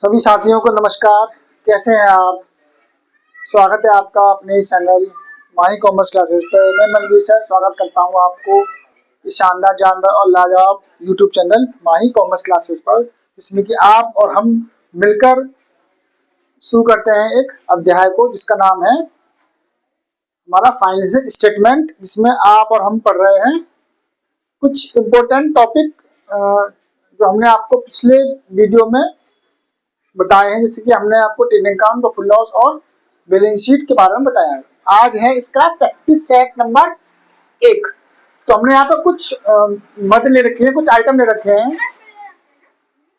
सभी साथियों को नमस्कार। कैसे हैं आप? स्वागत है आपका अपने चैनल माही कॉमर्स क्लासेस पर। मैं मनवीर सर स्वागत करता हूं आपको इस शानदार जानदार और लाजवाब यूट्यूब चैनल माही कॉमर्स क्लासेस पर, जिसमें कि आप और हम मिलकर शुरू करते हैं एक अध्याय को जिसका नाम है हमारा फाइनेंशियल स्टेटमेंट, जिसमें आप और हम पढ़ रहे हैं कुछ इम्पोर्टेंट टॉपिक जो हमने आपको पिछले वीडियो में बताए हैं। जैसे कि हमने आपको ट्रेडिंग अकाउंट, प्रॉफिट लॉस और बैलेंस शीट के बारे में बताया है। आज है इसका प्रैक्टिस सेट नंबर 1। तो हमने यहाँ पर कुछ मद ले रखे हैं, कुछ आइटम ले रखे हैं,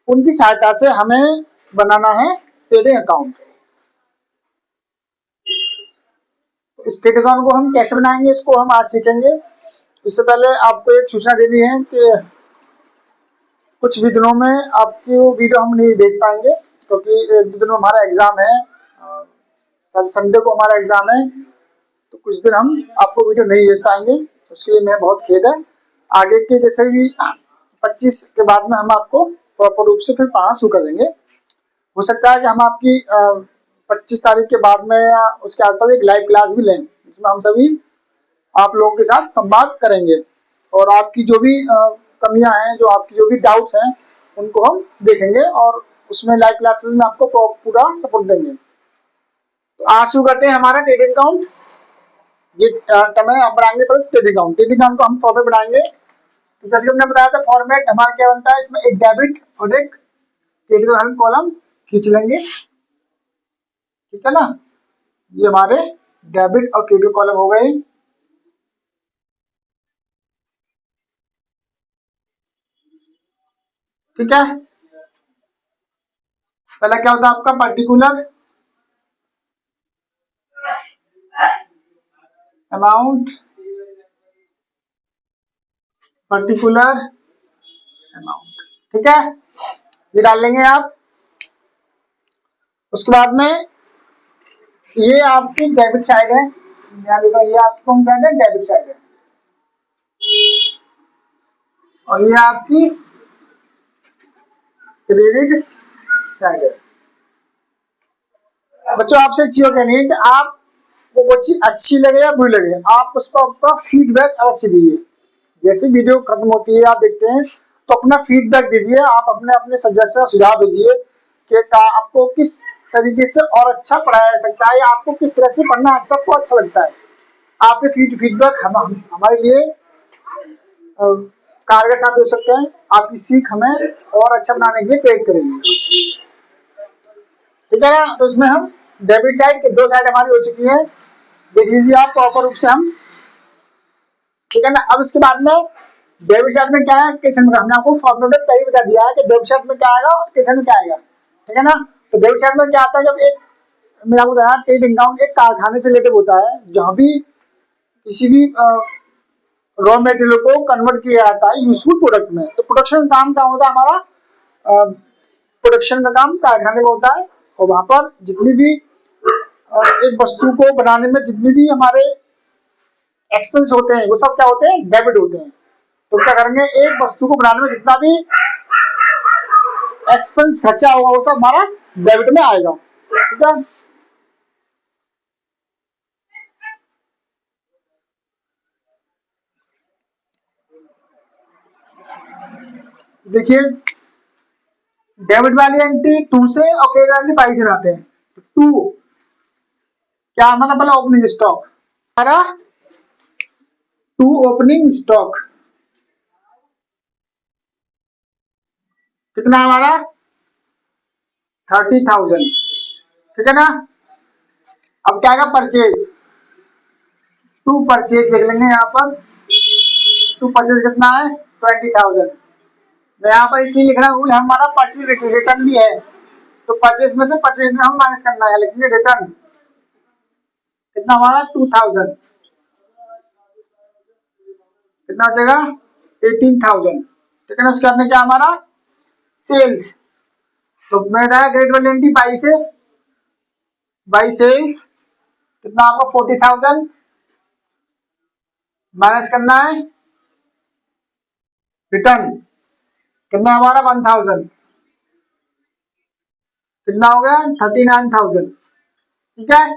उनकी सहायता से हमें बनाना है ट्रेडिंग अकाउंट। इस ट्रेडिंग अकाउंट को हम कैसे बनाएंगे, इसको हम आज सीखेंगे। इससे पहले आपको एक सूचना देनी है कि कुछ भी दिनों में आपकी वो वीडियो हम नहीं भेज पाएंगे, क्योंकि एक दो दिनों हमारा एग्जाम है। संडे को हमारा एग्जाम है, तो कुछ दिन हम आपको वीडियो नहीं भेज पाएंगे। उसके लिए मैं बहुत खेद है। आगे के जैसे भी 25 के बाद में हम आपको प्रॉपर रूप से फिर पढ़ाना शुरू कर देंगे। हो सकता है कि हम आपकी 25 तारीख के बाद में या उसके आसपास एक लाइव क्लास भी लें, जिसमें हम सभी आप लोगों के साथ संवाद करेंगे और आपकी जो भी कमियां हैं, जो आपकी जो भी डाउट्स हैं, उनको हम देखेंगे और उसमें लाइव क्लासेस में आपको पूरा सपोर्ट देंगे। तो आज शुरू करते हैं हमारा ट्रेडिंग अकाउंट। ये बढ़ाएंगे plus trading account. Trading account को हम फॉर्मेट बढ़ाएंगे। तो जैसे हमने बताया था, फॉर्मेट हमारा क्या बनता है, इसमें एक डेबिट और एक क्रेडिट हम कॉलम खींच लेंगे, ठीक है ना। ये हमारे डेबिट और क्रेडिट कॉलम हो गए। ठीक है, पहला क्या होता है आपका पर्टिकुलर अमाउंट, पर्टिकुलर अमाउंट, ठीक है, ये डाल लेंगे आप। उसके बाद में ये आपकी डेबिट साइड है, ये आपकी कौन साइड है, डेबिट साइड है, और ये आपकी क्रेडिट साइड है। बच्चों आपसे एक चीज कहनी है कि आपको वो चीज अच्छी लगे या बुरी लगे, आप उसका अपना फीडबैक अवश्य दीजिए। जैसे वीडियो खत्म होती है, आप देखते हैं, तो अपना फीडबैक दीजिए। आप अपने अपने सजेशन और सुझाव दीजिए कि आपको किस तरीके से और अच्छा पढ़ाया जा सकता है, या आपको किस तरह से पढ़ना सबको अच्छा लगता है। आपके फीडबैक हमारे लिए कारगर साबित हो सकते हैं। आपकी सीख हमें और अच्छा बनाने के लिए प्रेरित करेंगे, ठीक है ना। तो इसमें हम डेबिट साइड के दो साइड हमारी हो चुकी है, देख लीजिए आप प्रॉपर रूप से हम, ठीक है ना। अब इसके बाद में डेबिट साइड में क्या है, क्वेश्चन में हमने आपको फॉर्मूला पहले बता दिया है कि डेबिट साइड में क्या आएगा और क्वेश्चन में क्या आएगा, ठीक है ना। तो डेबिट साइड में क्या आता है, जब एक मैंने आपको बताया ट्रेडिंग अकाउंट एक कारखाने से रिलेटेड होता है, जहां भी किसी भी रॉ मेटेरियल को कन्वर्ट किया जाता है यूजफुल प्रोडक्ट में। तो प्रोडक्शन काम क्या होता है हमारा, प्रोडक्शन का काम कारखाने में होता है, और वहां पर जितनी भी एक वस्तु को बनाने में जितनी भी हमारे एक्सपेंस होते हैं, वो सब क्या होते हैं, डेबिट होते हैं। तो क्या करेंगे, एक वस्तु को बनाने में जितना भी एक्सपेंस खर्चा होगा वो सब हमारा डेबिट में आएगा, ठीक है। देखिए, डेबिट वाली एंट्री 2 से और क्रेडिट वाली 22 से आते हैं। तो 2 क्या हमारा पहला ओपनिंग स्टॉक, हमारा 2 ओपनिंग स्टॉक कितना हमारा 30,000, ठीक है ना। अब क्या आएगा, परचेज 2 परचेज लिख लेंगे यहाँ पर। 2 परचेज कितना है, 20,000। मैं यहाँ पर इसी लिख रहा हूँ, हमारा परचेज रिटर्न भी है, तो परचेज में से परचेज में हम माइनस करना है, लिखेंगे रिटर्न कितना हमारा 2000, कितना हो जाएगा 18,000, ठीक है ना। उसके बाद में क्या हमारा सेल्स, तो मैं ग्रेड वाली 22 सेल्स कितना आपका 40,000 माइनस करना है, रिटर्न कितना हमारा 1000, कितना हो गया 39,000। ठीक है,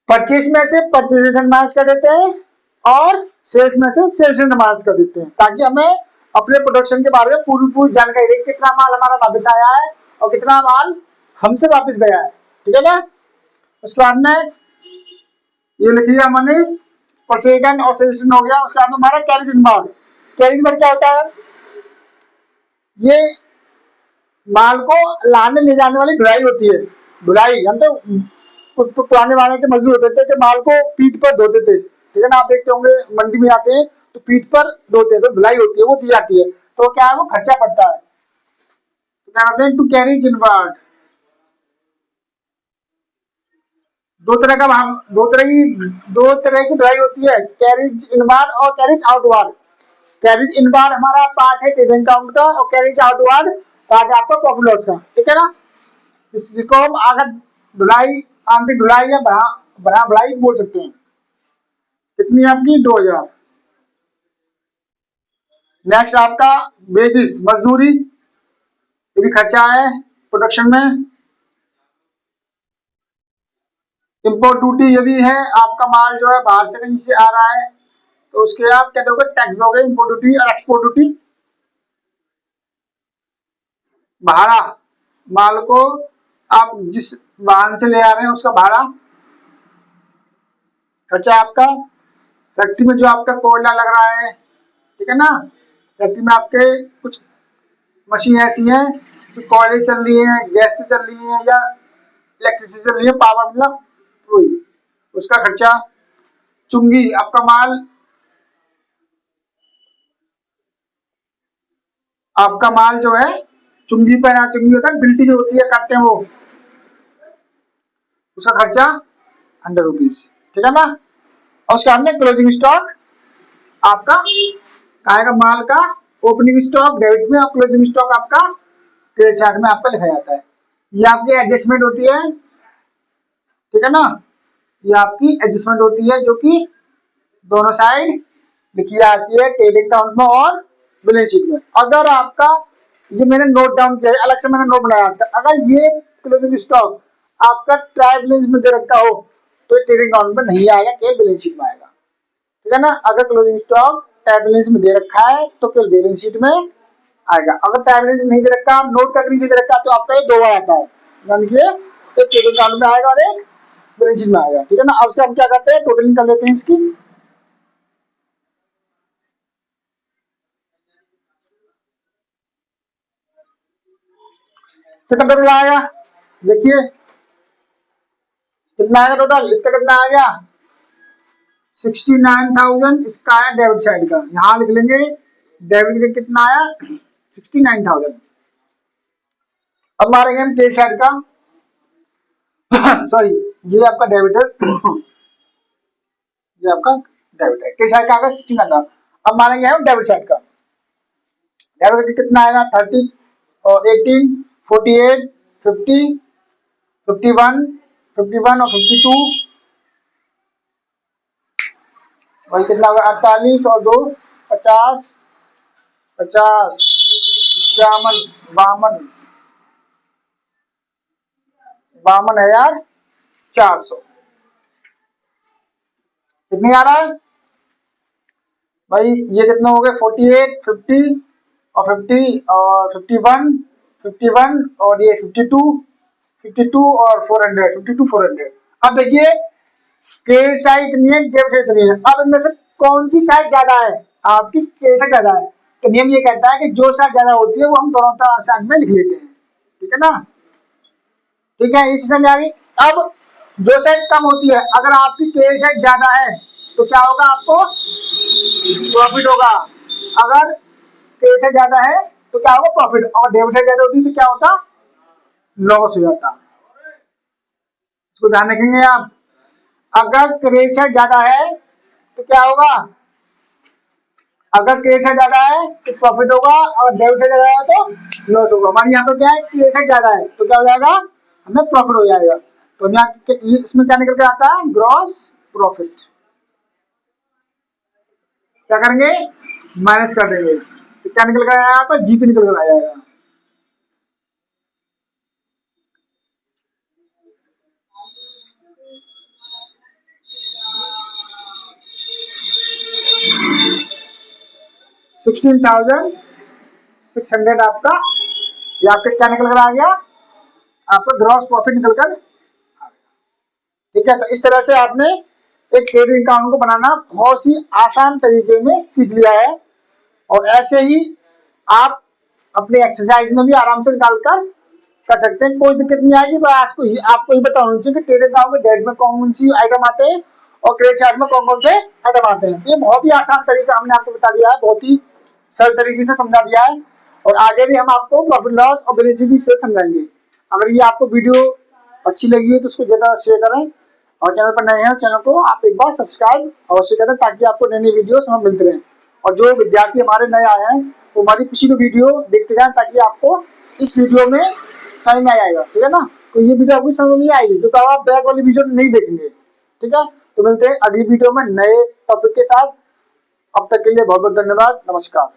परचेज में से परचेज रिटर्न माइनस कर देते हैं और सेल्स में से सेल्स रिटर्न माइनस कर देते हैं, ताकि हमें अपने प्रोडक्शन के बारे में पूरी पूरी जानकारी दे, कितना माल हमारा वापस आया है और कितना माल हमसे वापस गया है। ठीक है ना। उसके बाद में ये लिख लिया हमने, परचेज रिटर्न और सेल्स रिटर्न हो गया। उसके बाद में हमारा कैरेज इनबाउंड। कैरेज इनबाउंड क्या होता है? ये माल को लाने ले जाने वाली ढुलाई होती है। ढुलाई हम तो कुछ पुराने वाले के मजदूर होते थे कि माल को पीठ पर धोते थे। ठीक है ना, आप देखते होंगे मंडी में आते हैं तो पीठ पर धोते हैं, तो ढुलाई होती है, वो दी जाती है, तो क्या है वो खर्चा पड़ता है। तो क्या कहते हैं, टू कैरी इनवार्ड। दो तरह की ढुलाई होती है, कैरिज इनवार्ड और कैरिज आउटवार्ड। कैरिज इनवार्ड हमारा पार्ट है ट्रेडिंग अकाउंट का, और कैरिज आउटवार्ड पार्ट है आपका प्रॉफिट लॉस का। ठीक है ना, जिसको हम आगे ढुलाई, आंतरिक ढुलाई या बड़ा ढुलाई बोल सकते हैं। कितनी आपकी 2,000। नेक्स्ट आपका वेजिस, मजदूरी, ये भी खर्चा है प्रोडक्शन में। इम्पोर्ट ड्यूटी ये भी है, आपका माल जो है बाहर से कहीं से आ रहा है तो उसके आप क्या दोगे, टैक्स दोगे, इम्पोर्ट ड्यूटी और एक्सपोर्ट ड्यूटी। भाड़ा, माल को आप जिस वाहन से ले आ रहे हैं उसका भाड़ा खर्चा है आपका। फैक्ट्री में जो आपका कोयला लग रहा है, ठीक है ना, फैक्ट्री में आपके कुछ मशीन ऐसी हैं तो कोयले चल रही है, गैस से चल रही है या इलेक्ट्रिसिटी चल रही है, पावर मतलब वही, उसका खर्चा। चुंगी, आपका माल जो है चुंगी पर, यहाँ चुंगी होता है बिल्टी जो होती है काटते हैं वो, उसका खर्चा 100 रुपीज। ठीक है ना। और उसके बाद में क्लोजिंग स्टॉक आपका आएगा, माल का ओपनिंग स्टॉक डेबिट में और क्लोजिंग स्टॉक आपका क्रेडिट साइड में आपका लिखा जाता है। ये आपकी एडजस्टमेंट होती है। ठीक है ना, ये आपकी एडजस्टमेंट होती है जो कि दोनों साइड लिखी जाती है ट्रेडिंग अकाउंट में और बैलेंस शीट में। अगर आपका, ये मैंने नोट डाउन किया है, अलग से मैंने नोट बनाया आज का, अगर ये क्लोजिंग स्टॉक आपका ट्रायल बैलेंस में दे रखा हो तो ये ट्रेडिंग अकाउंट में नहीं आएगा, केवल बैलेंस शीट में आएगा। ठीक है ना, अगर क्लोजिंग स्टॉक ट्रायल बैलेंस में दे रखा है तो केवल बैलेंस शीट में आएगा। अगर ट्रायल बैलेंस नहीं दे रखा, नोट का नीचे दे रखा, तो आपका ये दो बार आता है, यानी कि एक ट्रेडिंग अकाउंट में आएगा और एक बैलेंस शीट में आएगा। ठीक है ना। अब से हम क्या करते हैं, टोटलिंग कर लेते हैं इसकी। कितना टोटल आएगा देखिए, कितना आएगा टोटल, इसका कितना आ गया 69,000। इसका आया डेबिट साइड का, यहां लिख लेंगे डेबिट का कितना आया 69,000। अब मारेंगे हम क्रेडिट साइड का सॉरी, ये आपका डेबिट है ये आपका डेबिट है, क्रेडिट साइड का आएगा 69,000। अब मारेंगे हम डेबिट साइड का। डेबिट का कितना आएगा 30 और 18, 48, 50, 51, 51 और 52, वही कितना होगा 48 और 2 50, 50, 51, 52, 52,400। कितनी आ रहा है भाई, ये कितना हो गया 48, 50 और 50 और 51, 51 और ये 52, 52 और 400, 52, 400। अब देखिए क्रेडिट साइड इतनी है, डेबिट साइड इतनी है, अब इनमें से कौन सी साइड ज्यादा है, आपकी क्रेडिट साइड ज्यादा है। तो नियम ये कहता है कि जो साइड ज्यादा होती है वो हम दोनों साइड में लिख लेते हैं। ठीक है ना, ठीक है, इस समझ आ गई। अब जो साइड कम होती है, अगर आपकी क्रेडिट साइड ज्यादा है तो क्या होगा, आपको प्रॉफिट होगा। अगर क्रेडिट साइड ज्यादा है तो क्या होगा, प्रॉफिट। और डेबिट साइड ज्यादा होती है तो क्या होता, लॉस हो जाता। इसको ध्यान रखेंगे आप। अगर क्रेडिट साइड ज्यादा है तो क्या होगा, अगर क्रेडिट साइड ज्यादा है तो प्रॉफिट होगा और डेबिट साइड ज्यादा है तो लॉस होगा। हमारे यहाँ पे क्या है, क्रेडिट साइड ज्यादा है तो क्या हो जाएगा, हमें प्रॉफिट हो जाएगा। तो यहाँ इसमें क्या निकल के आता है, ग्रॉस प्रॉफिट। क्या करेंगे, माइनस कर देंगे, तो क्या निकल कर आएगा, जीपी निकल कर आ जाएगा। 16,600 आपका, ये आपका क्या निकल कर आ गया, आपका ग्रॉस प्रॉफिट निकल कर आ गया। ठीक है, तो इस तरह से आपने एक ट्रेडिंग अकाउंट को बनाना बहुत ही आसान तरीके में सीख लिया है। और ऐसे ही आप अपने एक्सरसाइज में भी आराम से निकाल कर सकते हैं, कोई दिक्कत नहीं आएगी। मैं आपको ये बताना चाहिए कि ट्रेडिंग अकाउंट के डेट में कौन कौन सी आइटम आते हैं और क्रेडिट चार्ट में कौन कौन से आइटम आते हैं। ये बहुत ही आसान तरीका हमने आपको बता दिया है, बहुत ही सरल तरीके से समझा दिया है। और आगे भी हम आपको प्रॉफिट लॉस और बैलेंस शीट से समझाएंगे। अगर ये आपको वीडियो अच्छी लगी हो तो उसको ज्यादा शेयर करें, और चैनल पर नए हैं चैनल को आप एक बार सब्सक्राइब अवश्य करें, ताकि आपको नई नई वीडियो हमें मिलते रहें। और जो विद्यार्थी हमारे नए आए हैं वो हमारी पिछली वीडियो देखते जाएं, ताकि आपको इस वीडियो में समझ में आएगा। ठीक है ना, तो ये वीडियो आपको समझ नहीं आएगी क्योंकि आप बैक वाली वीडियो नहीं देखेंगे। ठीक है, तो मिलते हैं अगली वीडियो में नए टॉपिक के साथ। अब तक के लिए बहुत बहुत धन्यवाद, नमस्कार।